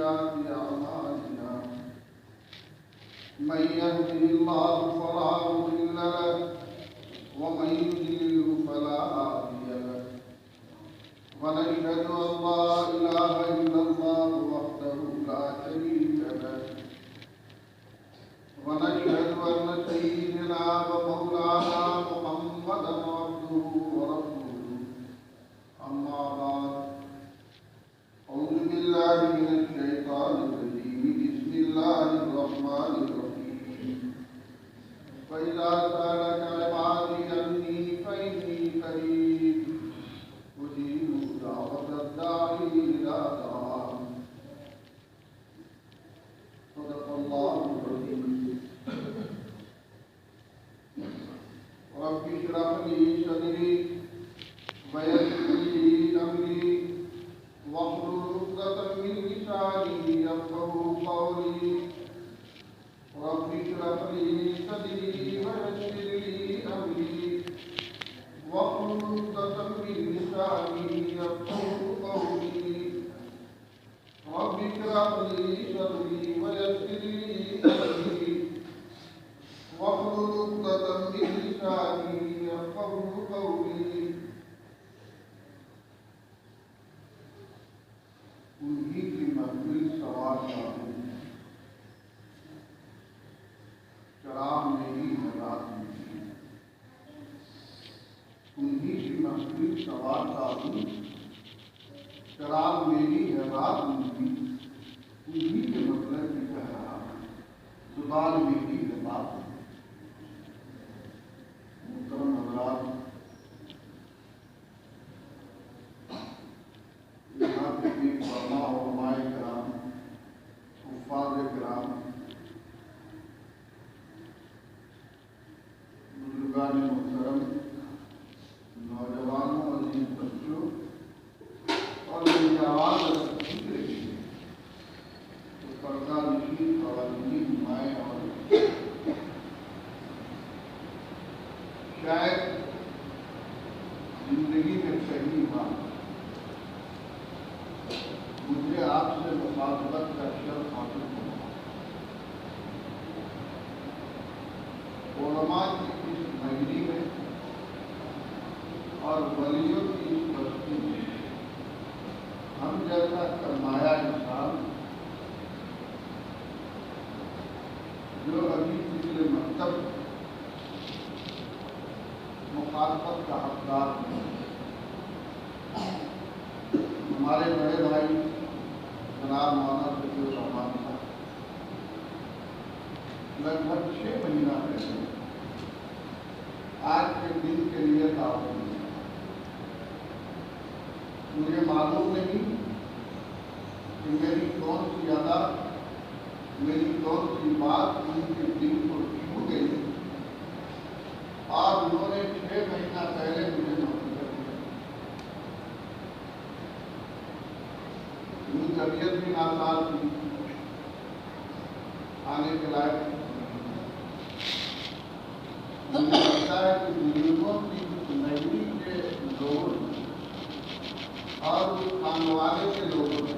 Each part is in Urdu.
سيئات أعمالنا من يهده الله فلا مضل له ومن يضلل فلا هادي له ونشهد أن لا إله إلا الله وحده لا شريك له ونشهد أن سيدنا ومولانا محمدا عبده ورسوله أما بعد أعوذ بالله من الشيطان الرجيم بسم الله الرحمن الرحيم فإذا سألك عبادي عني فإني قريب أجيب دعوة الداعي إذا دعان صدق الله العظيم رب اشرح لي صدري ويسر لي أمري واحلل عقدة من لساني يفقهوا قولي رب اشرح لي صدري ويسر لي أمري واحلل عقدة من لساني يفقهوا قولي رب اشرح لي صدري ويسر لي أمري واحلل عقدة من لساني يفقهوا قولي انہی کی محفل سوار شاہوں شراب میری ہے رات میری انہی کی محفل سوار شاہوں شراب میری ہے رات میری انہی کے مطلب کی کہہ رہا زبان میری ہے بات محترم حضرات یہاں پہ بھی علماء و علماء کرام حفاظ کرام بزرگان محترم نوجوانوں عزیز بچوں اور میری آواز سیکھ رہی ہے تو پردہ نشین خواتین مائیں اور شاید زندگی میں پہلی بار مجھے آپ سے مخاطبت کا شرف حاصل ہوا علماء کی اس نگری میں اور ولیوں کی اس بستی میں ہم جیسا سرمایہ انسان جو ابھی پچھلے مکتب مخاطبت کا حقدار ہے ہمارے بڑے بھائی جناب مولانا فضل الرحمان صاحب لگ بھگ 6 مہینہ پہلے آج کے دن کے لیے دعوت دی مجھے معلوم نہیں کہ میری کون سی ادا میری کون سی بات ان کے دل کو چھو گئی اور انہوں نے 6 مہینہ پہلے مجھے طبیعت بھی ناساز تھی آنے کے لائق مجھے لگتا ہے کہ بزرگوں کی نگری کے لوگوں اور خانوادے کے لوگوں نے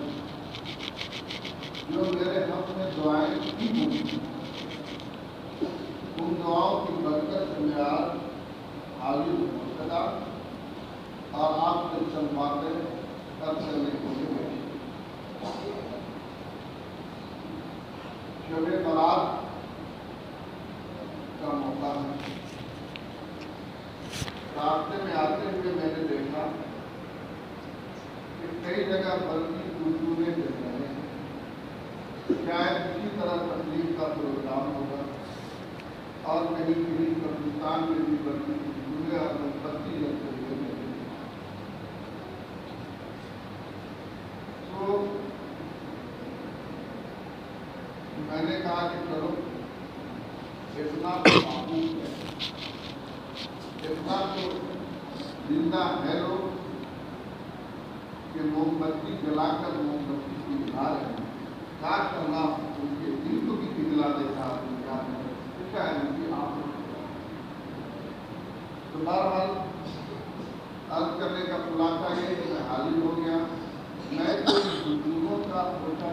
جو میرے حق میں دعائیں کی ہوئی ان دعاؤں کی برکت سے میں آج حاضر ہو سکا اور آپ سے چند باتیں کرنے کو ملے شب برات کا موقع ہے راستے میں آتے ہوئے میں نے دیکھا کہ کئی جگہ بلکہ گردونے دے رہے ہیں شاید اسی طرح تقریب کا پروگرام ہوگا اور کہیں کہیں پاکستان میں بھی بلکہ گردونے اور بستی رکھتے ہوئے تو میں نے کہا کہ چلو اتنا تو معقول ہے اتنا تو زندہ ہے لوگ کہ موم بتی جلا کر موم بتی کو جلا رہے ہیں کاش اللہ ان کے دل کو بھی پگھلا دیتا ہے ان کی آپ تو بہرحال عرض کرنے کا خلاصہ یہ کہ میں حاضر ہو گیا میں کوئی بزرگوں کا سوچا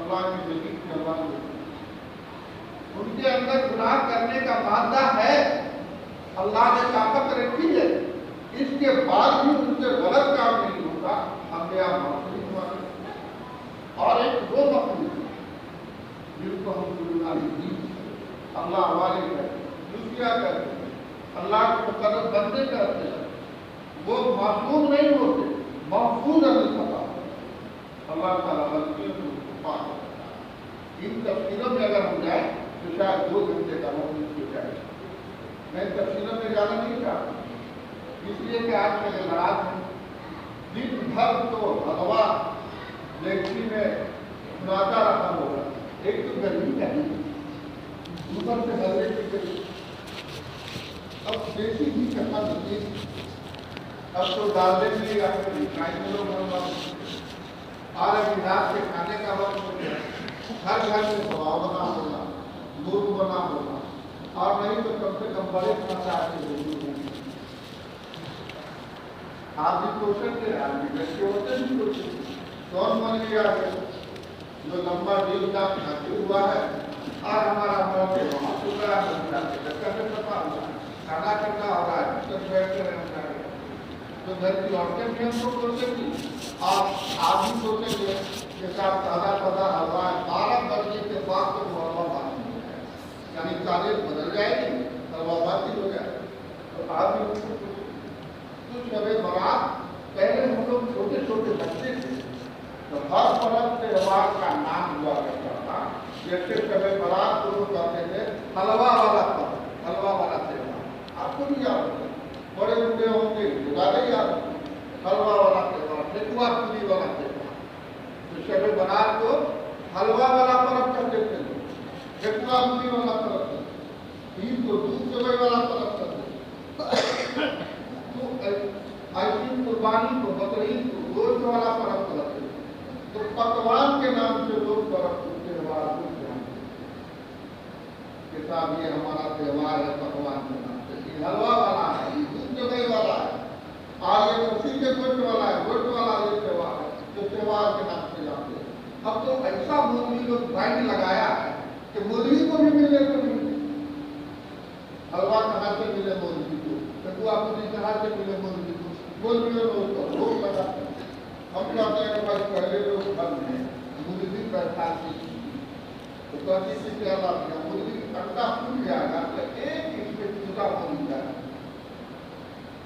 اللہ کی زندگی کی اللہ ان کے اندر گناہ کرنے کا مادہ ہے، اللہ نے طاقت رکھی ہے، اس کے بعد بھی ان سے غلط کام نہیں ہوتا، انبیاء معصوم ہوا۔ اور ایک وہ مخلوق جن کو ہم اللہ حوالے کرتے دوسرا کرتے اللہ کے مقرر بندے کرتے ہیں، وہ معصوم نہیں ہوتے، محفوظ الخطا۔ اللہ تعالیٰ غلطیوں سے اس کو پاک کرتا ہے۔ ان تفصیلوں میں اگر ہم جائیں تو شاید 2 گھنٹے کا وقت اس کو جائے، میں تفصیلوں میں جانا نہیں چاہتا، اس لیے کہ آج میرے ناراض ہیں، دن بھر تو ہوا لیکسی میں سناتا رکھا ہوگا، ایک تو گرمی کا نہیں، اوپر سے ہلے کی گرمی، اب دیسی بھی کرنا نہیں، اب تو ڈال دیں گے یا پھر اور ابھی رات کے کھانے کا وقت ہو گیا، ہر گھر میں دوا بنا ہوگا، دودھ بنا ہوگا، اور نہیں تو کم سے کم بڑے کھانا آپ کے ضرور ہیں۔ آپ بھی کوشش کریں، آپ بھی بچے ہوتے بھی کوشش، کون بن گیا ہے جو لمبا دل کا کھاتے ہوا ہے اور ہمارا موقع وہاں شکرا کھانا کرنا ہو رہا ہے، سب بیٹھ کر رہنا ہے، تو گھر کی عورتیں بھی ہم کو سوچیں گی، آپ بھی سوچیں گے کہ صاحب تازہ تازہ ہوا ہے، 12 بجنے کے بعد تو وہ ہوا بند ہو جائے، یعنی تاریخ بدل جائے گی، ہوا بند ہو جائے، تو آپ بھی تو شب برات پہلے ہم لوگ چھوٹے چھوٹے بچے تھے تو ہر پرب تہوار کا نام ہوا کرتا تھا، جیسے شب برات شروع کرتے تھے حلوہ والا پرب، حلوہ والا تہوار، آپ کو بھی یاد ہے، بڑے بوڑھے ہوں گے زیادہ یاد ہے، حلوہ والا تہوار، ٹھیکوا پوری والا تہوار، تو شب برات کو حلوہ والا پرب کرتے تھے، ٹھیکوا پوری والا پرب کرتے، عید کو دودھ سوئے والا پرب کرتے، تو عید قربانی کو بقرعید کو گوشت والا پرب کرتے، تو پکوان کے نام سے لوگ پرب تہوار کو جانتے کہ صاحب یہ ہمارا تہوار ہے پکوان کے نام سے، یہ حلوہ والا ہے، یہ دودھ سوئے والا ہے، اور یہ اسی کے گوشت والا ہے، گوشت والا یہ تہوار ہے جو تہوار کے نام سے جانتے ہیں۔ اب تو ایسا مولوی کو بینڈ لگایا ہے کہ مولوی کو بھی ملے تو نہیں، حلوہ کہاں سے ملے مولوی کو، ٹھیکوا پوری کہاں سے ملے مولوی کو، مولویوں کو روک لگاتے ہیں۔ ہم کہتے ہیں کہ بھائی پہلے لوگ بند ہیں، مولوی بیٹھا سی تو کہتی تھی کہ اللہ کیا مولوی انڈا کھل جائے گا کہ ایک اس پہ جدا ہو جائے،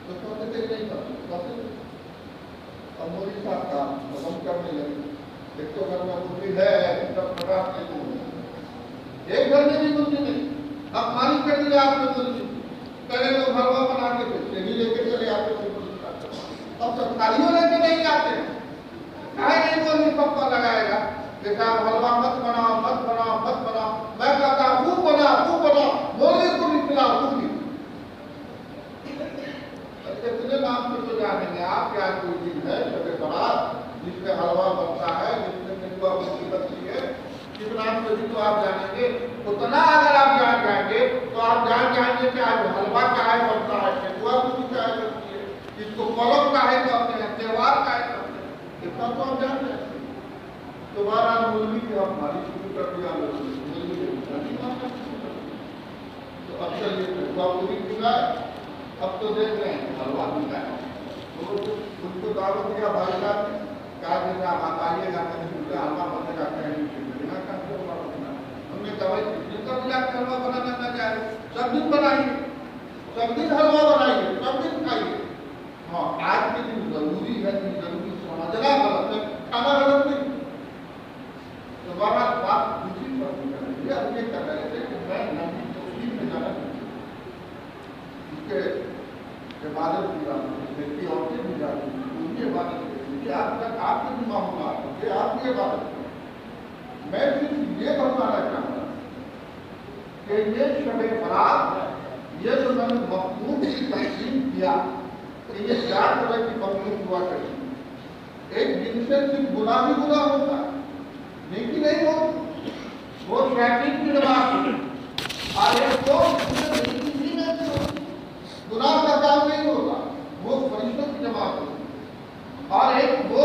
تو کہتے تھے نہیں کرتے، اب مولوی صاحب کا ہم کرنے لگے، ایک تو گھر میں مولوی ہے سب پٹاخ کے دور ایک گھر میں بھی مولوی نہیں، اب مالک کر دیا آپ نے مولوی، پہلے لوگ حلوہ بنا کے تھے نہیں لے کے چلے آتے تھے، اب سب تالیوں لے کے نہیں آتے، کہے نہیں مولوی پپا لگائے گا کہ صاحب حلوہ مت بناؤ مت بناؤ مت بناؤ، میں کہتا ہوں خوب بنا مولوی کو نہیں کھلاؤ تم بھی، اتنے نام سے تو جانیں گے آپ کیا کوئی دن ہے شب برات جس میں حلوہ بنتا ہے، جس میں ٹھیکوا پوری بنتی ہے، کس نام سے بھی تو آپ جانیں گے، اتنا اگر آپ جان جائیں گے تو آپ جان جائیں گے کہ آج حلوہ کہاں بنتا ہے، ٹھیکوا پوری کہاں بنتی ہے، اس کو پرب کہاں کرتے ہیں، تہوار کہاں کرتے ہیں، اتنا تو آپ جان جائیں گے۔ دوبارہ مولوی کی ہم مالی شروع کر دیا، تو اب چل یہ ٹھیکوا پوری کھلائے، اب تو دیکھ رہے ہیں حلوہ کھلائے، تو ان کو دعوت دیا بھائی صاحب نے کہا کہ آپ آئیے گا حلوہ بنے گا، ہم نے دوائی حلوہ بنانا نہ چاہے، سب دن بنائیے، سب دن حلوہ بنائیے، سب دن کھائیے، ہاں آج کے دن ضروری ہے، ضروری سمجھنا غلط ہے، کھانا غلط نہیں، دوبارہ بات دوسری پر اب یہ کر رہے تھے کہ میں نبی توحید میں جانا اس کے عبادت کی بات کی عورتیں بھی جاتی ہیں، ان کی عبادت کریں کہ آج تک آپ کے بھی معاملات ہیں کہ آپ کی عبادت کریں، میں صرف یہ بتانا چاہتا ہوں کہ یہ شب برات ہے، یہ جو میں نے مخلوق کی تقسیم کیا کہ یہ 4 طرح کی مخلوق ہوا کرتی، ایک جن سے صرف گناہ ہی گناہ ہوتا ہے، نیکی نہیں ہوتی، وہ شیطان کی جماعت ہوتی، اور ایک تو نیکی ہی نہیں ہوتی، گناہ کا کام نہیں ہوتا، وہ فرشتوں کی جماعت ہوتی، اور ایک وہ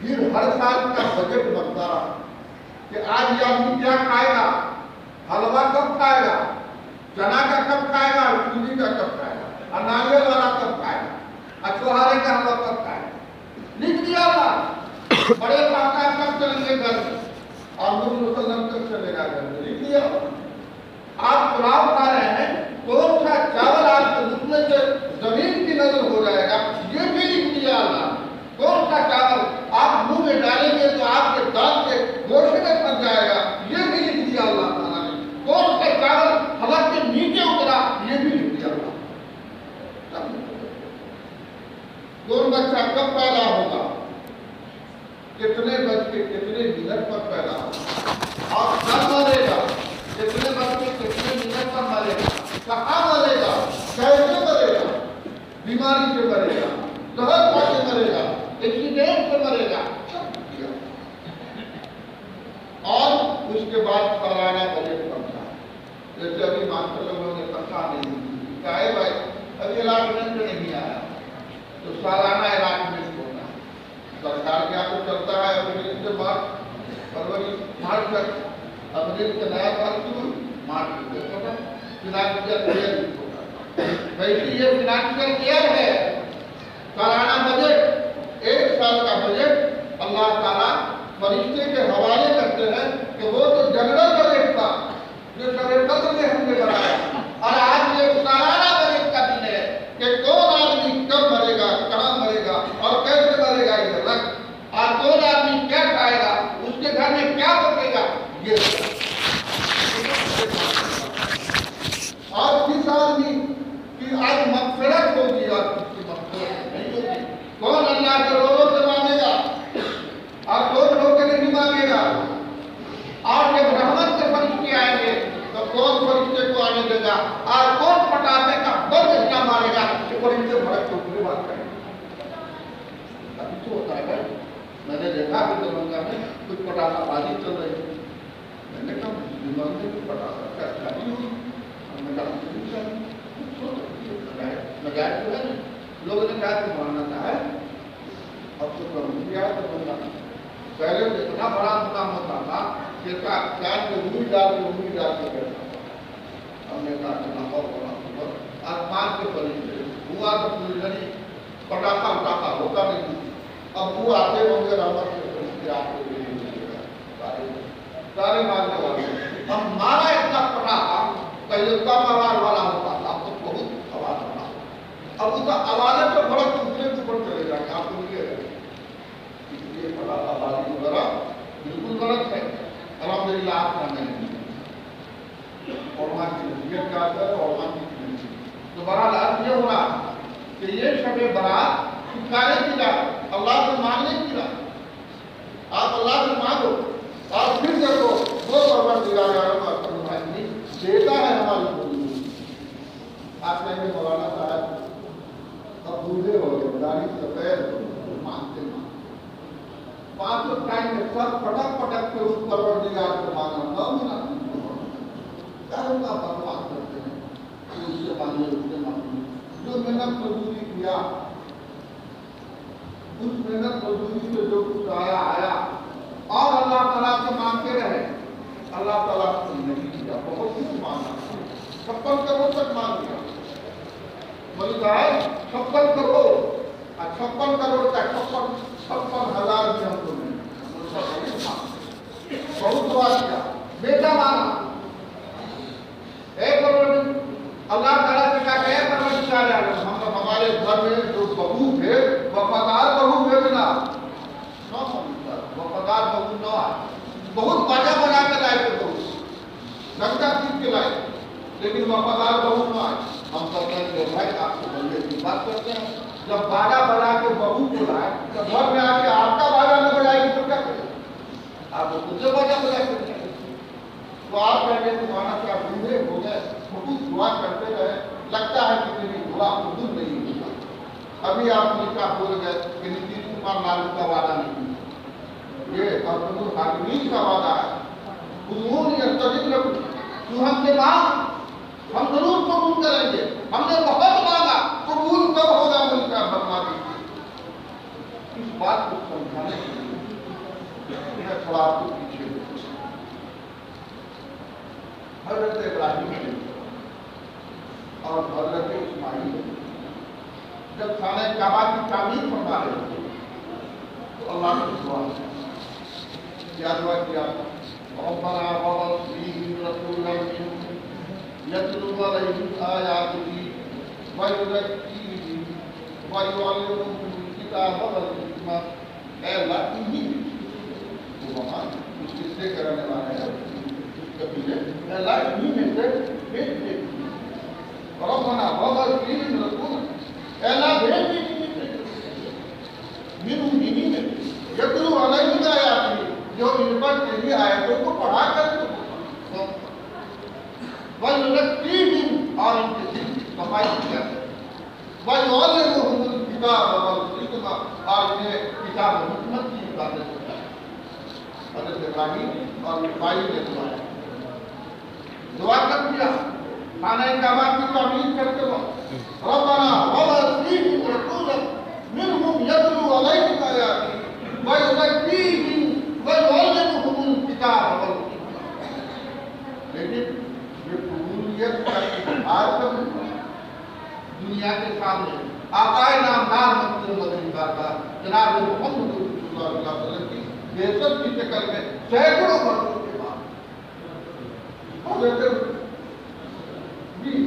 پھر ہر سال کا بجٹ بنتا رہا کہ آج یہ آدمی کیا کھائے گا، حلوہ کب کھائے گا، چنا کا کب کھائے گا، سوجی کا کب کھائے گا، ناریل والا کب کھائے گا، چھوہارے کا حلوہ کب کھائے گا، لکھ دیا تھا۔ بڑے پاکا کب چلیں گے گھر میں، اور نبی وسلم کب چلے گا گھر میں، لکھ دیا۔ آپ پلاؤ کھا رہے ہیں، کون سا چاول آپ کے گھٹنے سے زمین کی نظر ہو جائے گا، یہ بھی لکھ دیا اللہ۔ کون سا چاول آپ منہ میں ڈالیں گے تو آپ کے دانت سے گوشت میں پھنس جائے گا، یہ بھی لکھ دیا اللہ تعالیٰ نے۔ کون سا چاول ہوا کے نیچے اترا، یہ بھی لکھ دیا اللہ۔ کون بچہ کب پیدا ہوگا، کتنے بچے کتنے منٹ پر پیدا ہوگا، اور کب مرے گا، کتنے بچے کتنے منٹ پر مرے گا، کہاں مرے گا، کیسے مرے گا، بیماری سے مرے گا، زہر کھا کے مرے گا، ایکسیڈنٹ سے مرے گا، اور اس کے بعد سالانہ بجٹ بنتا ہے۔ جیسے ابھی ماسٹر لوگوں نے تنخواہ نہیں دی، کہا ہے بھائی ابھی الاٹمنٹ نہیں آیا تو سالانہ الاٹمنٹ ہونا ہے۔ سرکار کے یہاں تو چلتا ہے اپریل سے مارچ، فروری مارچ تک، اپریل سے نیا سال شروع، مارچ سے ختم، فنانشیل ایئر ہوتا ہے۔ ویسے یہ فنانشیل ایئر ہے، سالانہ بجٹ، ایک سال کا بجٹ اللہ تعالیٰ فرشتے کے حوالے کرتے ہیں کہ وہ تو جنرل بجٹ تھا جو شب قدر میں ہم نے بنایا، اور آج یہ سالانہ بجٹ کا دن ہے کہ کون آدمی کب مرے گا، کہاں مرے گا اور کیسے مرے گا، یہ الگ، اور کون آدمی کیا کھائے گا، اس کے گھر میں کیا بچے گا، یہ اور کس آدمی کی آج مغفرت ہوگی اور کس کی مغفرت نہیں ہوگی، کون اللہ کے روزوں سے مانگے گا اور کون رو کے نہیں مانگے گا، اور جب رحمت کے فرشتے آئیں گے تو کون فرشتے کو آنے دے گا، اور کون پٹاخے کا بم اتنا مارے گا کہ فرشتے بھڑک کے اوپر بات کریں گے۔ ابھی تو ہوتا ہے، میں نے دیکھا کہ دربھنگہ میں کچھ پٹاخہ بازی چل رہی ہے، میں نے کہا مسلمان نے کچھ پٹاخہ کیا شادی ہوئی، میں نے کہا نجائز تو ہے، لوگوں نے کہا کہ ماننا ہے، اب تو کروں گیا دربھنگہ میں پہلے اتنا بڑا مقام ہوتا تھا کہ کان میں انگلی ڈال کے بیٹھا تھا۔ ہم نے کہا کہ نہ بڑا آسمان کے فرشتے ہوا تو پوری پٹاخہ اٹھاتا ہوتا نہیں، اب وہ آتے ہوں گے رحمت کے فرشتے آپ کو سارے مارنے والے، ہم مارا اتنا پٹاخہ پہلے کم آواز والا ہوتا تھا، اب تو بہت آواز والا، اب اس آوازیں تو بڑا دوسرے کے اوپر چلے جائیں گے، آپ کو یہ یہ پٹاخہ بازی وغیرہ بالکل غلط ہے۔ الحمدللہ آپ کا میں علماء کی نصیحت کا اثر اور علماء کی نصیحت، تو بہرحال عرض یہ ہو رہا کہ یہ شب برات چھٹکارے کی رات، اللہ سے مانگنے کی رات، آپ اللہ سے مانگو اور پھر دیکھو وہ پروردگار عالم اور فرمائیں دیتا ہے ہماری زندگی۔ آپ کہیں گے مولانا صاحب اب بوڑھے ہو گئے، داڑھی سفید ہو گئی، مانگتے پانچوں ٹائم میں سب پٹک کے اس پروردگار کو مانگنا بکواس کرتے ہیں، اس سے مانگے اس سے مانگے، جو محنت مزدوری کیا اس محنت مزدوری سے جو کچھ آیا اور اللہ تعالیٰ سے مانگتے رہے، اللہ تعالیٰ نے نہیں کیا، بہت کچھ مانگا، 56 کروڑ تک مانگ لیا، بولے صاحب 56 کروڑ، 56 کروڑ کا 56,000 بھی ہم کو نہیں، بہت دعا کیا، بیٹا مانگا 1 کروڑ، اللہ تعالیٰ سے کہا کہ اے پروردگار عالم ہمارے گھر میں جو بہو ہے وفادار بہو بھیجنا، وفادار بہو نہ آئے، بہت باجا بجا کے لائے تھے بہو، گنگا سیکھ کے لائے، لیکن وفادار بہو نہ آئے۔ ہم سب نے بھائی آپ کو بندے کی بات کرتے ہیں، جب باجا بجا کے بہو کو لائے تو گھر میں آ کے آپ کا باجا نہ بجائے گی تو کیا کرے، آپ کو خود سے باجا بجا کے تو آپ کہتے ہیں مانا کیا بوڑھے ہو گئے، بہت دعا کرتے رہے، لگتا ہے کہ میری دعا قبول نہیں ہوگا۔ ابھی آپ نکاح بول گئے کہ نتیش کمار لالو کا وعدہ نہیں، یہ ارحم الراحمین کا وعدہ ہے، حضور یستجب لکم، تو ہم سے مانگ ہم ضرور قبول کریں گے، ہم نے بہت مانگا، قبول کب ہوگا ملک کا بتا دیجیے۔ بات کو سمجھانے کے لیے میں تھوڑا آپ کو پیچھے ہوں۔ حضرت ابراہیم علیہ السلام اور حضرت اسماعیل جب خانہ کعبہ کی تعمیر فرما رہے تھے تو اللہ نے دعا کیا کیا ربنا وابعث فیہم رسولا منہم یتلو علیہم آیاتک ویزکیہم ویعلمہم الکتاب والحکمہ۔ اے اللہ انہی وہ وہاں اس قصے کرنے والے ہیں اس قبیلے اے اللہ انہی میں سے بھیج دے ربنا وابعث فیہم رسولا اے اللہ بھیج دے منہم انہی میں یتلو علیہم آیاتک جو ان پر تیری آیتوں کو پڑھا کر وَيُزَكِّيهِمْ اور ان کے دل کی صفائی کیا وَيُعَلِّمُهُمُ الْكِتَابَ وَالْحِکْمَةَ اور انہیں کتاب و حکمت کی عبادت سکھائی۔ حضرت ابراہیم اور اسماعیل نے دعا کر دیا خانہ کعبہ کی تعمیر کرتے وقت ربنا وابعث فیہم رسولا منہم یتلو علیہم آیاتک وَيُزَكِّيهِمْ وَيُعَلِّمُهُمُ الْكِتَابَ وَالْحِکْمَةَ۔ لیکن یہ قبولیت کا اظہار کب دنیا کے سامنے آقائے نامدار مقبول مدنی بارگاہ جناب محمد صلی اللہ علیہ وسلم کی بعثت کی شکل میں سینکڑوں برسوں کے بعد حضرت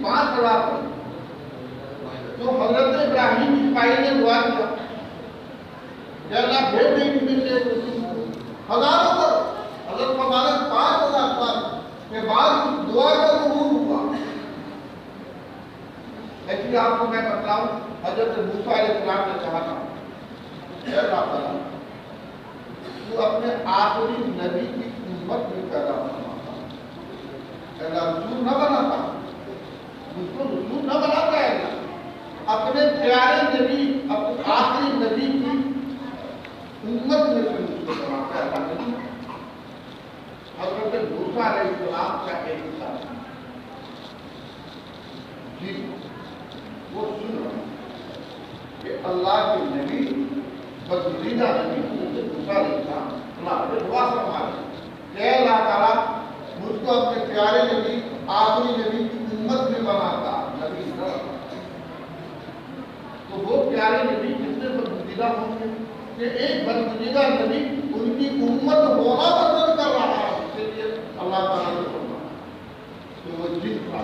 5,000 تو حضرت ابراہیم اسماعیل نے دعا کیا کہ اللہ بھیج دے کہ میں سے ہزاروں پر حضرت مبارک 5,000 سال کے بعد دعا کا قبول ہوا۔ ایسی آپ کو میں بتلاؤں حضرت موسیٰ علیہ السلام نے کہا تھا اے اللہ تعالیٰ تو اپنے آخری نبی کی امت میں پیدا ہونا اے اللہ رسول نہ بناتا مجھ کو رسول نہ بناتا ہے اللہ اپنے پیارے نبی اپنے آخری نبی کی امت میں سے مجھ کو بناتا ہے اللہ حضرت موسیٰ علیہ السلام کا ایک مثال جی وہ سن رہا کہ اللہ کے نبی بدریدہ نبی حضرت موسیٰ علیہ السلام اللہ نے دعا فرما کہ اے اللہ تعالیٰ مجھ کو اپنے پیارے نبی آخری نبی کی امت میں بناتا نبی نہ تو وہ پیارے نبی کتنے بدریدہ ہوں گے کہ ایک بدریدہ نبی ان کی امت ہونا پسند کر رہا ہے اللہ تعالیٰ نے فرمایا تو وہ جن تھا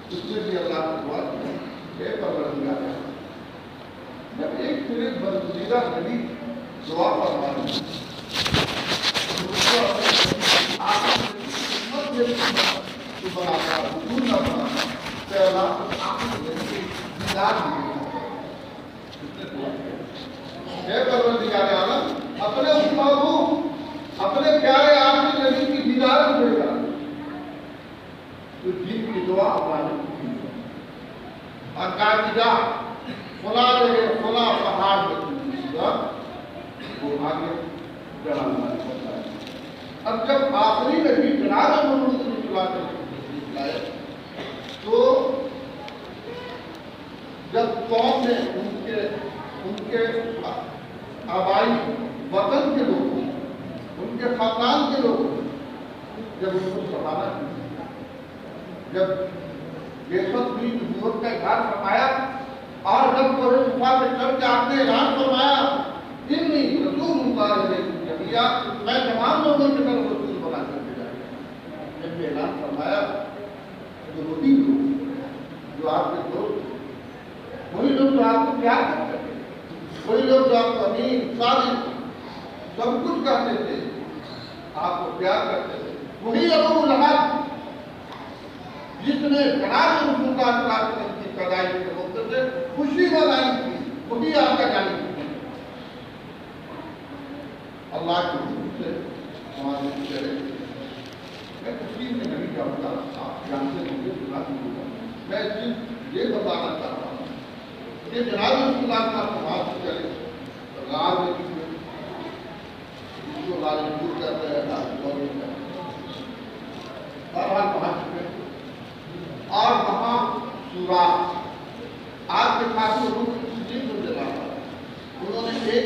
اس میں بھی اللہ نے دعا کی کہ پروردگار جب ایک پھر برگزیدہ نبی دعا فرمائی تو بناتا رسول نہ بناتا کہ اللہ آخر نبی دیدار دے اے پروردگار عالم اپنے اس محبوب اپنے پیارے آخری نبی کی دیدار دے گا تو جن کی دعا اپنے اور کہا کہ جا فلاں جگہ فلاں پہاڑ میں وہ آگے چڑھا اب جب آخری نبی جناب محمد صلی اللہ علیہ وسلم تو جب قوم نے ان کے آبائی وطن کے لوگوں ان کے خاندان کے لوگ جب ان کو سنبھالا جب بعثت ہوئی نبوت کا اظہار فرمایا اور جب کوہ صفا پہ چڑھ کے آپ نے اعلان فرمایا انی رسول اللہ علیکم جميعا میں تمام لوگوں کی طرف رسول بنا کر کے جاؤں جب یہ اعلان فرمایا تو وہی لوگ جو آپ کے دوست وہی لوگ جو آپ کو پیار کرتے تھے وہی لوگ جو آپ کو امین صادق سب کچھ کہتے تھے آپ کو پیار کرتے تھے وہی ابو لہب جس نے جناب رسول اللہ صلی اللہ علیہ وسلم کی پیدائش کے موقع سے خوشی منائی تھی وہی آپ کا جانب اللہ کے حکم سے ہمارے چہرے میں تشریف میں نہیں جاؤں گا آپ جانتے مجھے سنا دوں گا میں صرف یہ بتانا چاہتا ہوں کہ جناب رسول اللہ کا سماج سے چلے راز میں جو لال دور کرتے ہیں بہرحال پہنچ چکے اور وہاں سورا آپ کے ساتھی روح کی تسلیم کو جلا انہوں نے ایک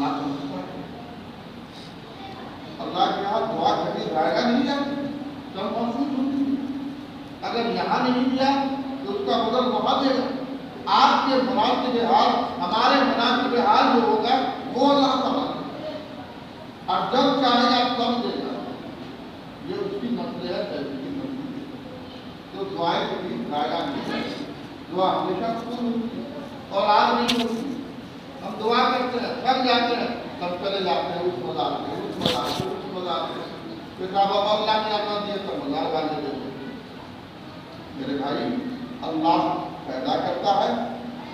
اللہ کا مسئلہ ہے. اللہ کے یہاں دعا کبھی جائے گا نہیں جاتی جب محسوس ہوتی ہے. اگر یہاں نہیں دیا تو اس کا بدل وہاں دے گا. آپ کے مناسب حال ہمارے مناسب حال جو ہوگا وہ اللہ تعالیٰ اور جب چاہے گا تب دے گا. یہ اس کی مسئلہ ہے کی مسئلہ ہے. تو دعائیں کبھی ضائع نہیں ہے. دعا ہمیشہ قبول ہوتی ہے اور آج نہیں ہوتی. ہم دعا کرتے ہیں تھک جاتے ہیں تب چلے جاتے ہیں اس مزار میں اس مزار میں پھر بابا اللہ نے اپنا دیا تو مزار والے دے دیں. میرے بھائی اللہ پیدا کرتا ہے,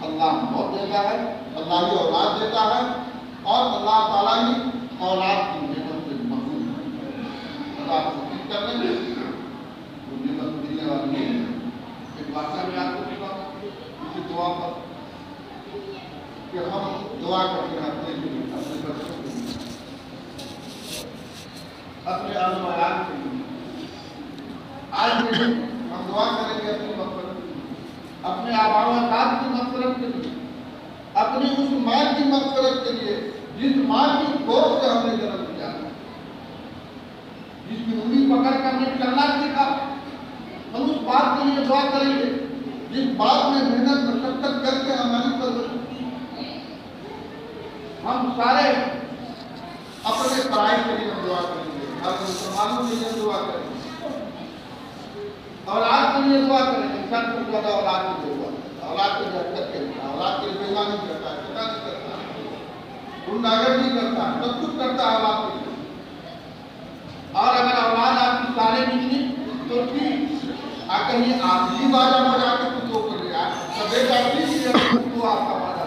اللہ موت دیتا ہے, اللہ ہی اولاد دیتا ہے اور اللہ تعالیٰ ہی اولاد کی نعمت سے محروم ہے. اللہ کو کر لیں گے وہ نعمت ملنے والی نہیں ہے. ایک واقعہ میں آپ کو سنا اسی دعا پر کہ ہم دعا کرتے ہیں اپنے لیے, اپنے بچوں کے لیے, اپنے آل و عیال کے لیے. آج کے دن ہم دعا کریں گے اپنی مغفرت کے لیے, اپنے آباء و اجداد کی مغفرت کے لیے, اپنی اس ماں کی مغفرت کے لیے جس ماں کی گود سے ہم نے جنم لیا, جس کی انگلی پکڑ کر ہمیں چلنا سیکھا. ہم اس بات کے لیے دعا کریں گے جس بات میں محنت مشقت کر کے ہماری پرورش کی. ہم سارے اپنے پڑھائی کے لیے دعا کریں گے, ہر مسلمانوں کے لیے دعا کریں گے, اولاد کے لیے دعا کریں گے. سب سے زیادہ اولاد کے لیے دعا, اولاد کے حرکت کے لیے, اولاد کے لیے بےمانی کرتا ہے, پتا نہیں کرتا ہے, گنڈاگر نہیں کرتا ہے, سب کچھ کرتا ہے اولاد کے لیے. اور اگر اولاد آپ کی سارے نکلی تو ٹھیک, کہیں آپ ہی بازا بجا کے کچھ وہ کر لیا سبھی جاتی تو آپ کا بازا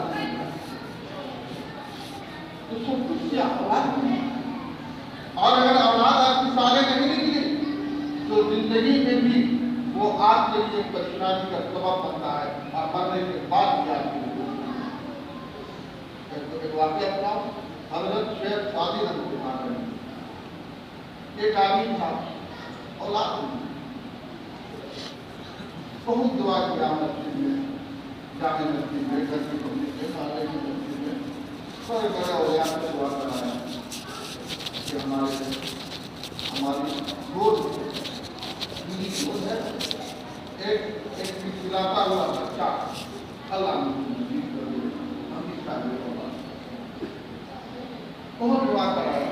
تو سب کچھ کیا اولاد نہیں. اور اگر اولاد آپ کی سارے نہیں نکلی تو زندگی میں بھی وہ آپ کے لیے پریشانی کا سبب بنتا ہے اور مرنے کے بعد بھی آپ کے لیے. ایک واقعہ بتاؤ, حضرت شیخ سعدی رحمۃ اللہ علیہ, ایک آدمی تھا اولاد نہیں, بہت دعا کیا مسجد میں, جامع مسجد میں, گھر کی مسجد میں, محلے کی مسجد میں, بڑے بڑے اولیاء سے دعا کرایا کہ ہماری گود ہے, ایک کھلاتا ہوا بچہ اللہ نے ہم اس کا بہت دعا کرایا.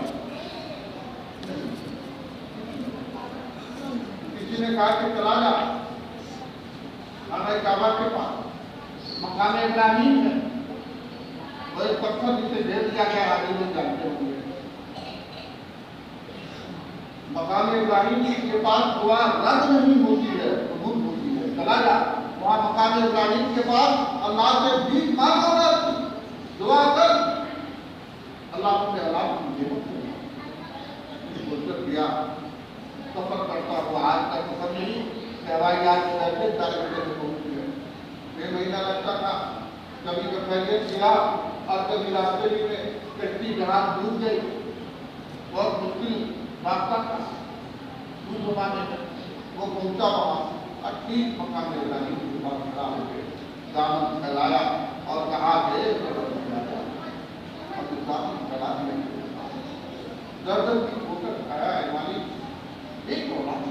کسی نے کہا کہ چلا جا خانہ کعبہ کے پاس مقام ابراہیم ہے, اور ایک پتھر جسے بھیج دیا گیا آگے میں جانتے ہوں گے. مقام ابراہیم کے پاس دعا رد نہیں ہوتی ہے, قبول ہوتی ہے. چلا جا وہاں مقام ابراہیم کے پاس اللہ سے بھیک مانگ اور دعا کر, اللہ تمہیں اللہ کی نعمت دے گا. سفر کرتا ہوا, آج تک سفر نہیں, ہوائی جہاز سے بیٹھے ڈائریکٹ میں پہنچ گئے. 6 مہینہ لگتا تھا, کبھی کا خیریت کیا اور کبھی راستے میں کشتی جہاز ڈوب گئی, بہت مشکل راستہ تھا. اس زمانے میں وہ پہنچا وہاں اور ٹھیک مقام ابراہیم کے پاس کھڑا ہو کے دامن پھیلایا اور کہا کہ ہم دامن پھیلا دیا, گردن کی ٹھوکر کھایا ہے مالک. ایک اولاد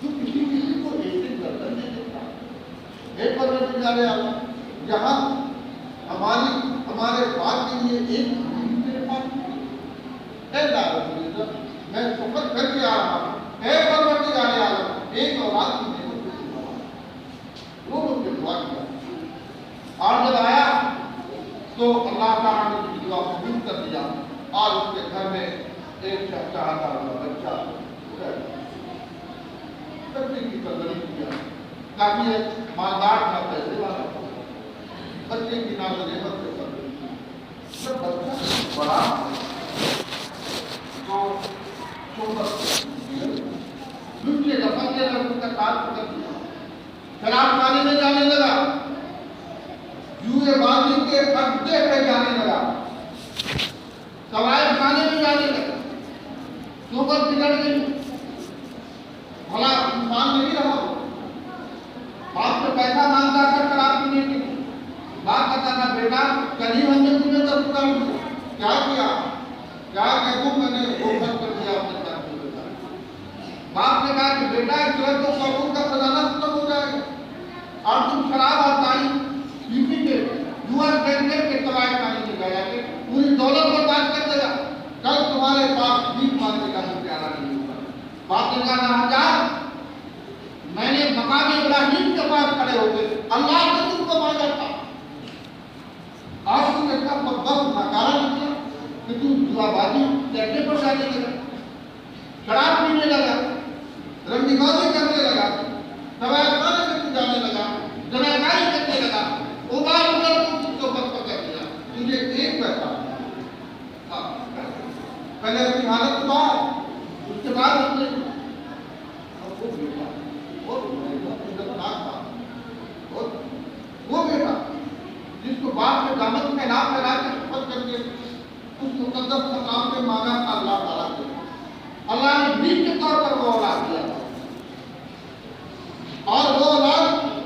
تو کسی کو ایک گردن دے دیتا ہے, پروردگار عالم یہاں ہمارے بات کے لیے ایک میرے پاس میں سفر کر کے آ رہا ہوں, اے پروردگار عالم ایک اولاد کی نعمت سے لوگوں نے دعا کیا. اور جب آیا تو اللہ تعالیٰ نے اس کی دعا قبول کر دیا اور اس کے گھر میں ایک چاہتا ہوا بچہ بچے کی پرورش کیا. کافی مالدار تھا, پیسے والا تھا, بچے کی ناز و نعمت سے پرورش کی. جب بچہ بڑا تو دوسرے دفعہ کے لڑکوں کا کام کر دیا, شراب خانے میں جانے لگا, جوئے بازی کے اڈے پہ جانے لگا, سوائے خانے میں جانے لگا. صحبت بگڑ گئی, بھلا انسان نہیں رہا. باپ سے پیسہ مانگتا تھا شراب پینے کے لیے, باپ کہتا تھا بیٹا کل ہی ہم نے تمہیں 10 ہزار دیا, کیا کیا کہ میں نے وہ خرچ کر دیا اپنے ساتھ میں بیٹا. باپ نے کہا کہ بیٹا اس طرح تو قانون کا خزانہ ختم ہو جائے گا اور تم شراب اور تعلیم پی کے جوا کھیل کے قواعد قانون میں گیا کہ پوری دولت برباد کر دے گا. کل تمہارے پاس بھیک مانگنے کا پیارا نہیں ہوگا. باپ نے کہا نہ جا, میں نے مقام ابراہیم کے پاس کھڑے ہو گئے اللہ نے تم کو مانگا تھا. آج تم اتنا بدبخت ناکارہ نکلا کہ تم جوا بازی چڑھنے پر جانے لگا, شراب پینے لگا, رنگی بازی کرنے لگا, طوائف خانے میں تو جانے لگا, جنایکاری کرنے لگا. ابار ابر تم کو بد پکڑ دیا. تجھے ایک پیسہ پہلے اپنی حالت اتار, اس کے بعد اپنے وہ بیٹا جس کو باپ نے دامن میں نام پھیلا کے شپت کر کے اس مقدس مقام پہ مانگا تھا اللہ تعالیٰ سے, اللہ نے بھیک کے طور پر وہ اولاد دیا تھا اور وہ اولاد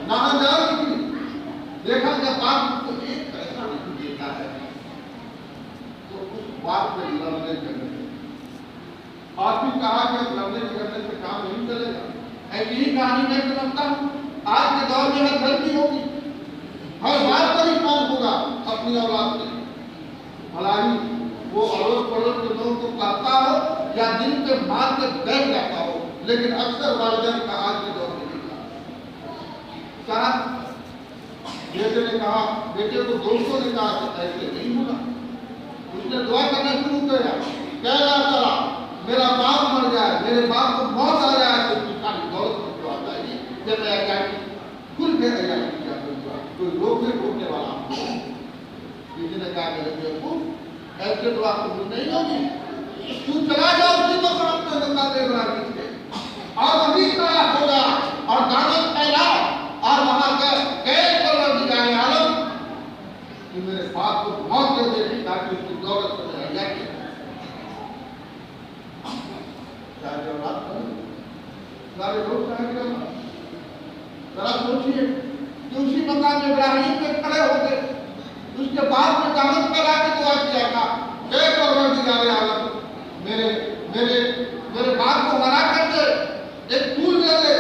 نہ جا نکلی. دیکھا جب باپ اس کو ایک پیسہ نہیں دیتا ہے تو اس باپ نے لڑنے کرنے اور بھی کہا کہ اب لڑنے کرنے سے کام نہیں چلے گا. ایسی ہی کہانی میں سمجھتا ہوں آج کے دور میں ہر غلطی ہوگی, ہر بات پر ہی کام ہوگا اپنی اولاد سے. بھلائی وہ اڑوس پڑوس کے لوگوں کو کہتا ہو یا دل کے مار کے بیٹھ جاتا ہو, لیکن اکثر والدین کا آج کے دور میں نہیں کہا. بیٹے نے کہا, بیٹے کو دوستوں نے کہا کہ ایسے نہیں ہوگا. اس نے دعا کرنا شروع کیا, کہہ رہا چلا میرا باپ مر جائے, میرے باپ کو موت آ جائے تو اس کی ساری دولت کو جو آتا ہے جب میں آجائی کھل کے آجائی کیا کروں, کوئی روکنے والا ہوں. کسی نے کہا کہ ربی ابو ایسے دعا قبول نہیں ہوگی, تو چلا جاؤ اسی مقام پہ مقام ابراہیم کے اور ابھی کھڑا ہوگا اور دعوت پھیلا اور وہاں قید پروردگار عالم کہ میرے باپ کو موت دے دے تاکہ اس کی دولت کو رہ جائے. سارے لوگ ذرا سوچیے کہ اسی مقام ابراہیم کے کھڑے ہو گئے, اس کے بعد میں دعوت پھیلا کے دعا کیا تھا کہ پروردگار عالم میرے باپ کو منع کر دے, ایک پھول دے دے,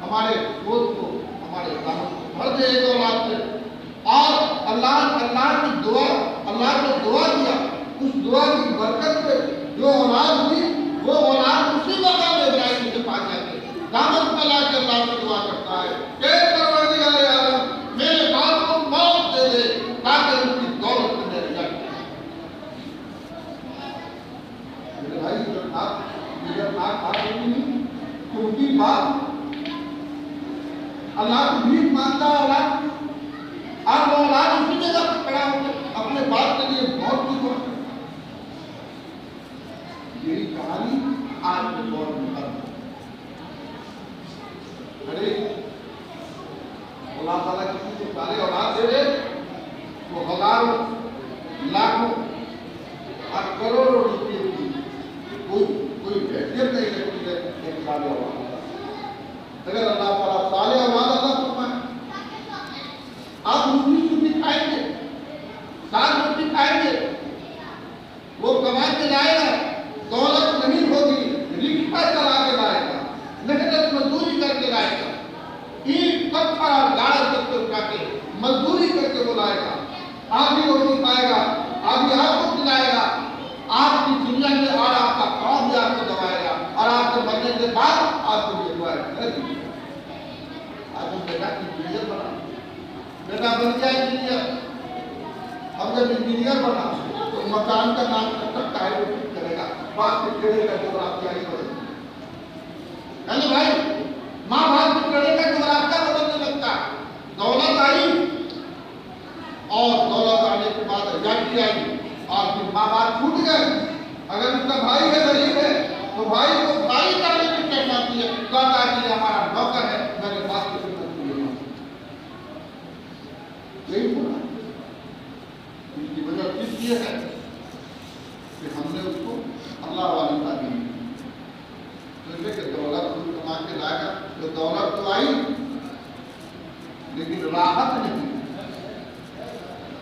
ہمارے گود کو ہمارے دامن کو بھر دے ایک اولاد سے. اور اللہ کی دعا, اللہ نے دعا دیا, اس دعا کی برکت سے جو اولاد ہوئی وہ اولاد اسی مقام ابراہیم کے پاس جا کے دامن پھیلا کے اللہ سے دعا کرتا ہے کہ پروردگار عالم میرے باپ کو موت دے دے تاکہ اس کی دولت میں رہ جائے. میرے بھائی جب ناک آ رہی نہیں تو ان کی بات اللہ کو بھیک مانگتا ہے اولاد, اور وہ اولاد اسی جگہ پر کھڑا ہو کے اپنے باپ کے لیے بہت کچھ ہو. یہی کہانی آج کے دور میں ختم. ارے اللہ تعالیٰ کسی کو سارے اولاد دے دے تو ہزاروں لاکھوں اور کروڑوں روپئے کی کوئی حیثیت نہیں رکھتی ہے ایک سارے اولاد. اگر اللہ تعالیٰ سارے اولاد عطا فرمائے آپ روٹی کھائیں گے, سال روٹی کھائیں گے, وہ کما کے لائے گا, دولت نہیں ہوگی, رکشہ چلا کے لائے گا, محنت مزدوری کر کے لائے گا, اینٹ پتھر اور گاڑا سب کو اٹھا کے مزدوری کر کے وہ لائے گا, آدھی روٹی پائے گا, آدھی آپ کو کھلائے گا, آپ کی دنیا میں اور آپ کا قوم بھی آپ کو دبائے گا, اور آپ کے مرنے کے بعد آپ کو یہ دعا ہے. آج ہم بیٹا انجینئر بنا, بیٹا بن گیا انجینئر, ہم جب انجینئر بنا تو مکان کا نام تک ٹائر کرے گا, باپ کے کیڑے کا جو آپ کی آئی پڑے گا. یعنی بھائی ماں باپ کے کیڑے کا جو راستہ بدلنے لگتا ہے. دولت آئی اور دولت آنے کے بعد آزادی آئی اور پھر ماں باپ چھوٹ گئے. اگر اس کا بھائی ہے غریب ہے تو بھائی کو بھائی کرنے کی چیز آتی ہے, کہتا ہے کہ ہمارا نوکر ہے, میرے پاس کی خدمت کے لیے یہی ہونا. اس کی وجہ صرف یہ ہے کہ ہم نے اس کو اللہ والی تعلیم دی کہ دولت خود کما کے لائے گا. تو دولت تو آئی لیکن راحت نہیں.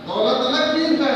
دولت الگ چیز ہے,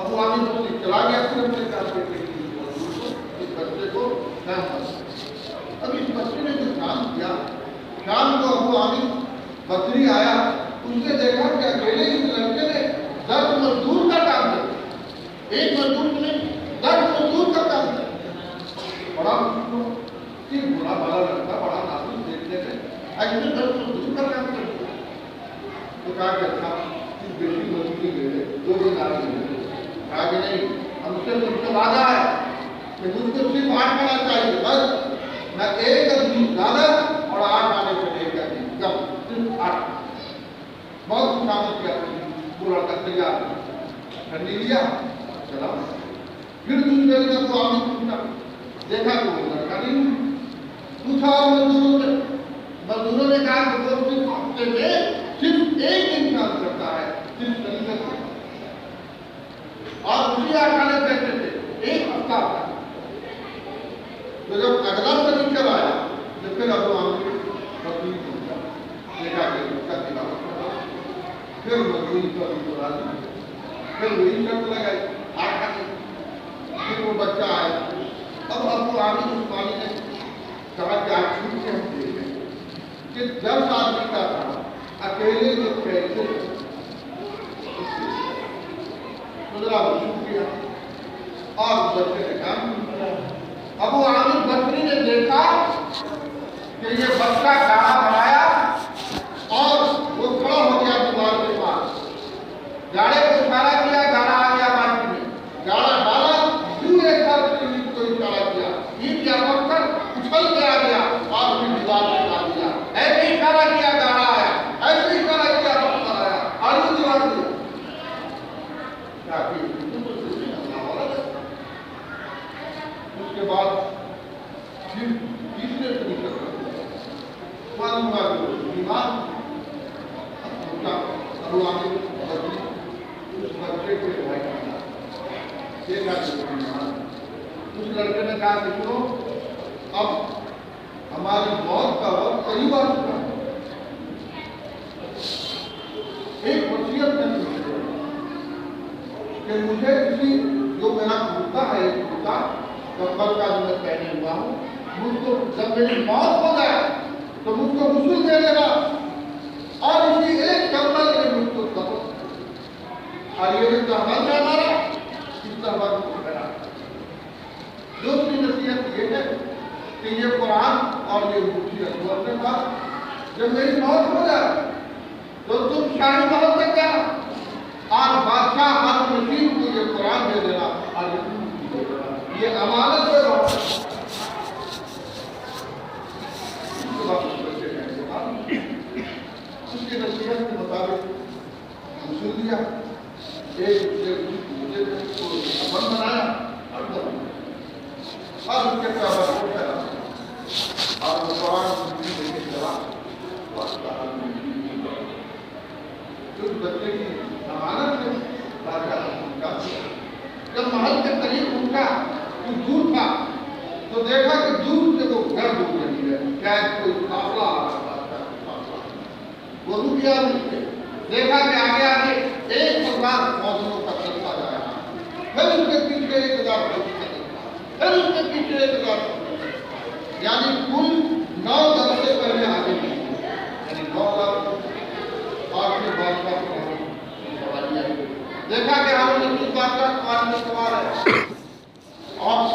اب وہ آدمی بچے چلا گیا پھر اپنے کام کرنے کے لیے اس بچے کو کام کر اب اس بچے نے جو کام کیا شام کو ابو عامر بکری آیا اس نے دیکھا کہ اکیلے اس لڑکے نے 10 مزدور کا کام کیا ایک مزدور نے 10 مزدور کا کام کیا بڑا برا بھلا لڑکا بڑا نازک دیکھنے میں ایسے 10 مزدور کا کام کیا تو کہا کہ اچھا بیٹی مزدوری لے لے 2 دن آگے لے لے کہا کہ نہیں ہم سے مجھ سے وعدہ ہے کہ مجھ کو صرف 8 آنا چاہیے بس میں 1 آدمی زیادہ اور 8 آنے سے لے کر کم صرف 8 بہت خوشامد کیا وہ لڑکا تیار ٹھنڈی لیا چلا پھر دوسرے دن کو آمی پوچھا دیکھا کہ وہ لڑکا نہیں پوچھا اور مزدوروں نے کہا کہ وہ صرف ہفتے میں صرف 1 دن کام کرتا ہے صرف طریقے سے اور اسی آٹھانے بیٹھے تھے 1 ہفتہ کا تو جب اگلا طریقہ آیا تو پھر ابو عامر بکری پوچھا دیکھا کہ اس کا تلاوت پھر مزدوری پر بھی راضی پھر وہی شرط لگائی 8 آنے پھر وہ بچہ آیا اب ابو عامر عثمانی نے کہا کہ آپ چھوٹ کے ہم دے دیں کہ 10 آدمی کا تھا اکیلے جو کیسے ذرا وضو کیا اور بچے نے کام کیا ابو عامر بکری نے دیکھا کہ یہ بچہ گاڑا بنایا اور وہ کھڑا ہو گیا دیوار کے پاس گاڑے کو اشارہ کیا گاڑا آ گیا بارش میں گاڑا ڈالا یوں ایک بار کو اشارہ کیا اینٹ یا پتھر اچھل کے آ گیا اور پھر دیوار میں ڈال دیا ایسے اشارہ کیا گاڑا آیا ایسے اشارہ کیا پتھر آیا اور وہ دیوار دیا اس کے بعد پھر تیسرے طریقے معلوم ہوا کہ بیمار ابو عامر اس بچے کو رہائی کرنا دیکھا کہ بیمار اس لڑکے نے کہا کہ سنو اب ہماری موت کا وقت قریب آ چکا ہے ایک وصیت میں کہ مجھے کسی جو میرا کرتا ہے ایک کرتا کمبل کا جو میں پہنے ہوا ہوں مجھ کو جب میری موت ہو جائے تو مجھ کو غسل دے دینا اور اسی ایک کمبل میں مجھ کو دفن اور یہ جو عمل ہے ہمارا اس طرح کو کرا دوسری نصیحت یہ ہے کہ یہ قرآن اور یہ انگوٹھی رکھو اپنے پاس جب میری موت ہو جائے تو تم شاہی محل تک جانا اور بادشاہ ہر نصیب کو یہ قرآن دے دینا اور یہ امانت ہے اس کی نصیحت کے مطابق غسل دیا ایک بن بنایا اور اس کے پیغمبر کو پھیلا اور وہ قرآن لے کے چلا اس بچے کی امانت سے بادشاہ جب محل کے قریب اٹھا تو دور تھا تو دیکھا کہ دور سے وہ گھر ڈوب رہی ہے شاید کوئی قافلہ آ رہا ہے وہ رک گیا دیکھا کہ آگے آگے 1000 فوجیوں کا چلتا جا رہا ہے پھر اس کے پیچھے 1000 فوجی کا چلتا پھر اس کے پیچھے 1000 فوجی یعنی کل 9 دفعے پہلے آگے نہیں یعنی 9 لاکھ اور پھر بادشاہ کو سواریاں دیکھا کہ ہم نے اس بادشاہ سوار میں سوار ہے اور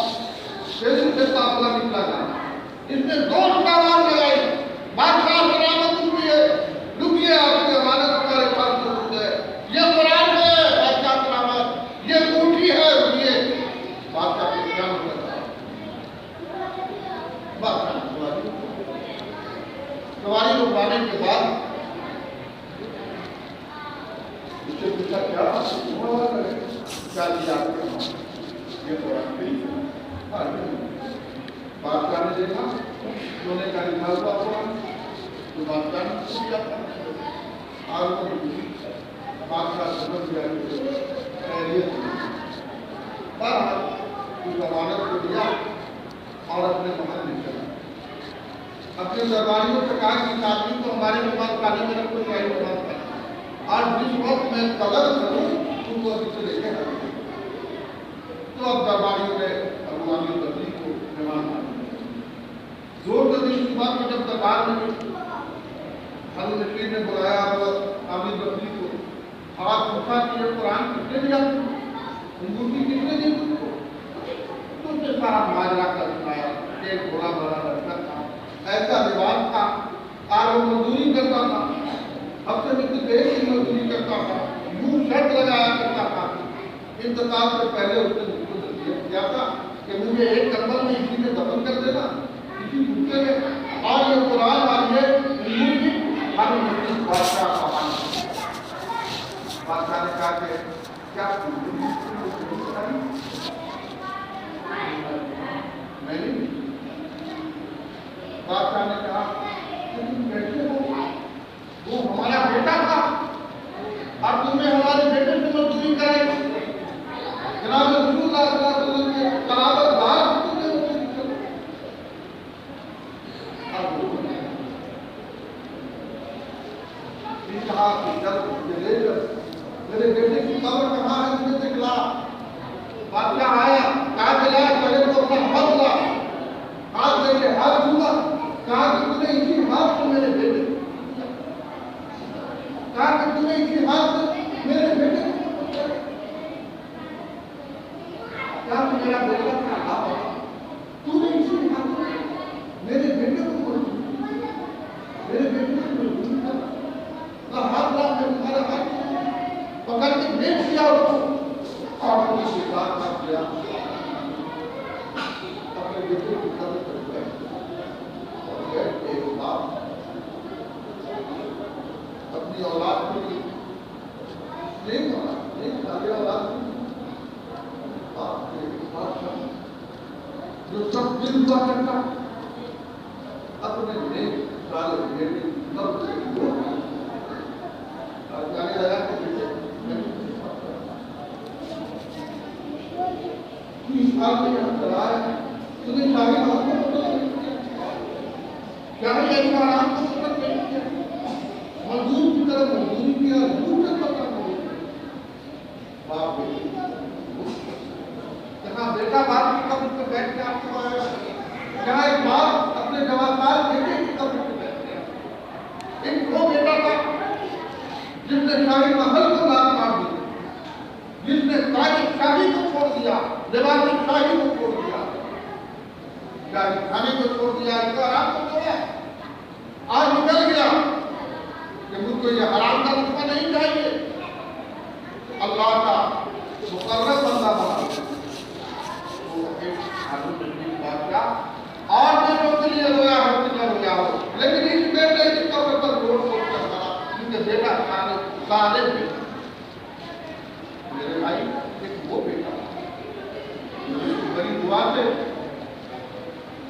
پھر اس سے قافلہ نکلا جانا اس نے 2 سوار لگائی بادشاہ سلامت ہوئے رکیے آپ کی امانت ہمارے پاس موجود ہے یہ قرآن ہے بادشاہ سلامت یہ انگوٹھی ہے رکیے بادشاہ کو کیا مطلب ہے بادشاہ سواری کو پانے کے بعد اس سے پوچھا کیا دیا یہ قرآن کی بادشاہ نے دیکھا انہوں نے کہا لکھا ہوا قرآن تو بادشاہ نے پوچھا تھا اور بادشاہ سمجھ گیا خیریت بہرحال اس امانت کو دیا اور اپنے محل میں چلا اپنے درباریوں سے کہا کہ اس آدمی کو ہمارے مہمان خانے میں رکھو چاہیے مہمان خانے اور جس وقت میں طلب کروں ان کو ابھی سے لے کے کی جب دربار میں حضرت نشیر نے بلایا عامر رفیع کو، آپ پوچھا کہ یہ قرآن کتنے دیا ہندو کی کتنے دی تم کو؟ تم سے سارا ماجرا کا سنایا. ایک بڑا بڑا لڑکا تھا، ایسا رواج تھا، آج وہ مزدوری کرتا تھا، ہفتے میں صرف ایک ہی مزدوری کرتا تھا، یوں شرط لگایا کرتا تھا. انتقال سے پہلے اس نے مجھ کو نصیحت کیا تھا کہ مجھے ایک کنبل میں اسی میں دفن کر دینا، اسی بھوکے میں. اور یہ قرآن والی ہے ہندو کی ہر مسلم بادشاہ کا ماننا. بادشاہ نے کہا کہ کیا میں نہیں. بادشاہ نے کہا تم بیٹھے ہو، وہ ہمارا بیٹا تھا اور تم نے ہمارے بیٹے سے مزدوری کرائی. جناب رسول اللہ صلی اللہ علیہ وسلم کے قرابت دار تم نے مزدوری کرائی. کہا کہ جب میرے بیٹے کی قبر کہاں ہے تمہیں دکھلا. بادشاہ آیا، کہا کہ لا پہلے تو اپنا ہاتھ لا، ہاتھ لے کے ہاتھ دوں گا. کہا کہ تمہیں اسی ہاتھ سے میرے بیٹے، کہا کہ تمہیں اسی ہاتھ سے میرے بیٹے کیا میرا بیٹا تھا، تو نے اسی ہاتھ سے میرے بیٹے کو بول میرے بیٹے کو بول ہاتھ لا. میں تمہارا ہاتھ پکڑ کے بیچ دیا اس کو اور اپنی شکار کر دیا. اپنے بیٹے کی قدر کر گئے اور ایک باپ اپنی اولاد کے لیے ایک سارے اولاد جو سب دل ہوا کرتا اپنے نیک سارے بیٹے سب سے جانے لگا کہ بیٹے سال میں یہاں چلایا ہے تمہیں شاہی بات کو کیا ہے ایسا آرام کو مطلب نہیں کیا مزدور کی طرف مزدوری کیا دور سے پتہ نہیں باپ بیٹی جہاں بیٹا باپ کی قبر پہ بیٹھ کے آپ کو آیا جہاں ایک باپ اپنے جوانسار بیٹے کی قبر پہ بیٹھ گیا. ایک وہ بیٹا تھا جس نے شاہی محل کو لات مار دی، جس نے تاریخ شاہی کو چھوڑ دیا، لباس شاہی کو چھوڑ دیا، شاہی کھانے کو چھوڑ دیا، اس کا آرام کو چھوڑا. آج نکل گیا کہ مجھ کو یہ حرام کا لقمہ نہیں چاہیے. اللہ کا مقرر بندہ بنا وہ ایک حضرت نبی بادشاہ اور جو کے لیے رویا ہو کتنا رویا ہو، لیکن اس بیٹے کی قبر پر روڑ چھوڑ کر کھڑا کیونکہ بیٹا صالح بیٹا. میرے بھائی ایک وہ بیٹا بڑی دعا سے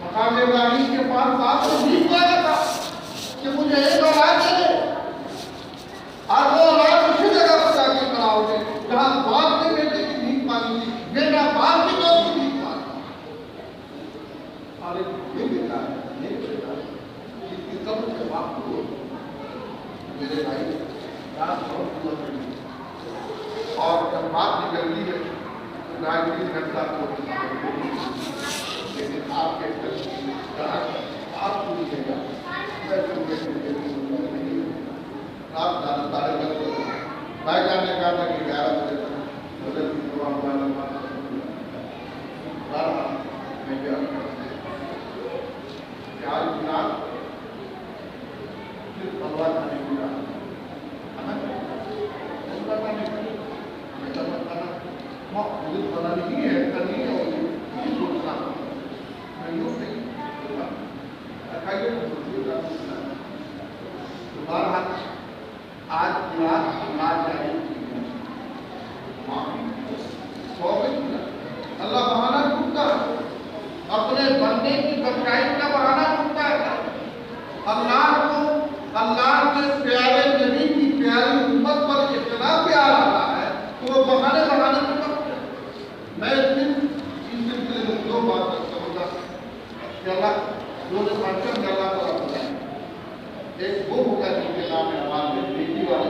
مقام ابراہیم کے پاس ساتھ سے بھیک مانگا تھا کہ مجھے ایک اولاد دے دے اور وہ اولاد اسی جگہ پر جا کے کھڑا ہو گئے جہاں باپ نے بیٹے کی بھیک مانگی تھی، بیٹا باپ کی طرف سے بھیک مانگا. اور ایک یہ بیٹا ہے ایک بیٹا جس کی قبر سے باپ کو میرے بھائی رات بہت دور نہیں اور جب بات نکلتی ہے تو راجنیتی گھنٹہ کو لیکن آپ کے آپ کو دے گا آپ زیادہ سارے لگ بھائی جان نے کہا تھا کہ 11 بجے تک بدل کی دعا میں کیا کہ آج کی رات صرف بلوا کھانے کی رات بنا نہیں ہے کرنی ہے سوچنا آج کی رات اللہ بہانا ڈھونڈتا ہے اپنے بندے کی سچائی کا بہانا ڈھونڈتا ہے. اللہ کو اللہ کے پیارے نبی کی پیاری امت پر اتنا پیار آتا ہے تو وہ بہانے بہانے میں میں صرف اس سلسلے میں دو بات کروں گا کہ اللہ جو نے پرچم میں اللہ کو رکھتا ہے. ایک وہ ہوگا جن کے نام ہے ہمارے بیٹی والے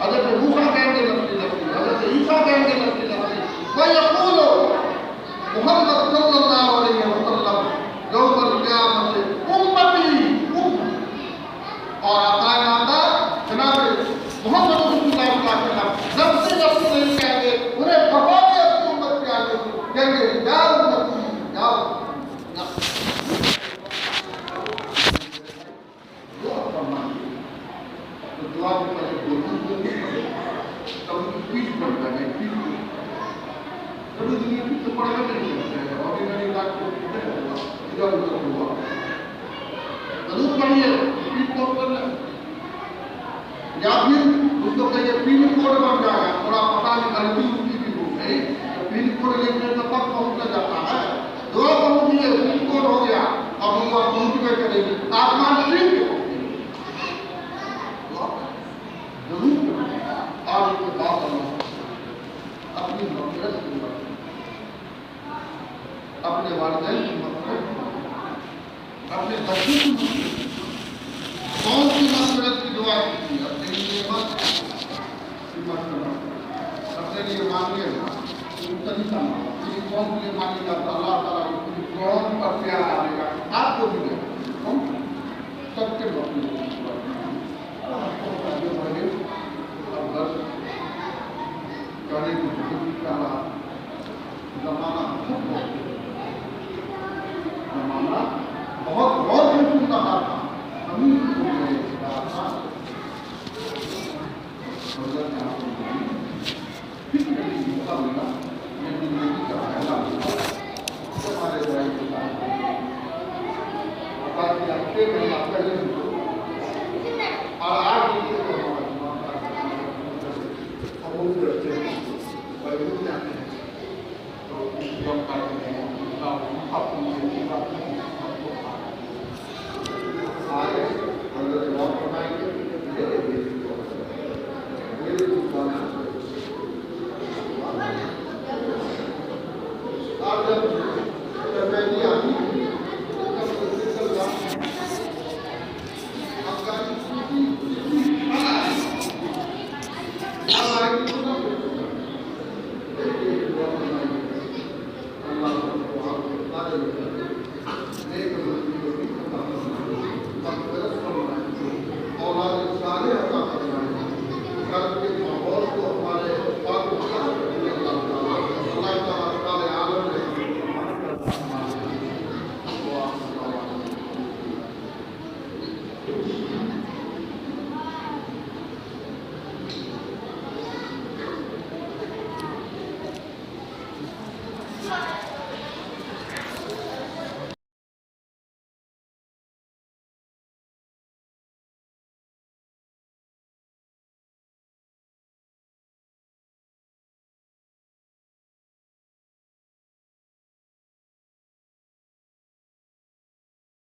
حضرت موسیٰ کہیں گے نفسی نفسی، حضرت عیسیٰ کہیں گے نفسی نفسی، وَيَقُولُ محمد صلی اللہ علیہ وسلم یوم القیامت امتی اور آقائے نامدار جناب محمد رسول اللہ صلی اللہ علیہ وسلم نفسی نفسی نہیں کہیں گے، انہیں بہت ہی اپنی امت کے آگے کہیں گے یا امتی یا دعا فرمائیں تو دعا کے پہلے بولوں تب ان کی پیٹ پڑ جائے پیٹ کبھی دنیا پیٹ تو پڑھا نہیں کرتے ہیں اور انہوں نے کہا کہ ادھر ادھر ہوا ضرور پڑھیے پیٹ کوڈ کر لیں یا پھر اس کو کہیے پن کوڈ بن جائے گا تھوڑا پتا نہیں غلطی اس کی بھی ہو گئی پن کوڈ لکھنے تو تب پہنچنا جاتا ہے دعا پہنچیے پن کوڈ ہو گیا اب ہم آپ پہنچ گئے کریں گے آسمان ٹھیک ہے ضرور آج کے بعد اپنی مغفرت کی بات اپنے والدین کی مغفرت اپنے بچوں کی مغفرت کون سی مغفرت کی دعا کی اپنے لیے مت اپنے لیے مانگیے طریقہ کسی قوم کے لیے مانگے جاتا اللہ تعالیٰ کسی قوم پر پیار آنے گا آپ کو بھی دے سب کے مغفرت کرنے کی ضرورت کا زمانہ بہت غور سے سن رہا تھا ہمیں موقع ملا یہ زندگی کا پہلا ہمارے بھائی کے ساتھ ہفتے مہینہ پہلے اور آج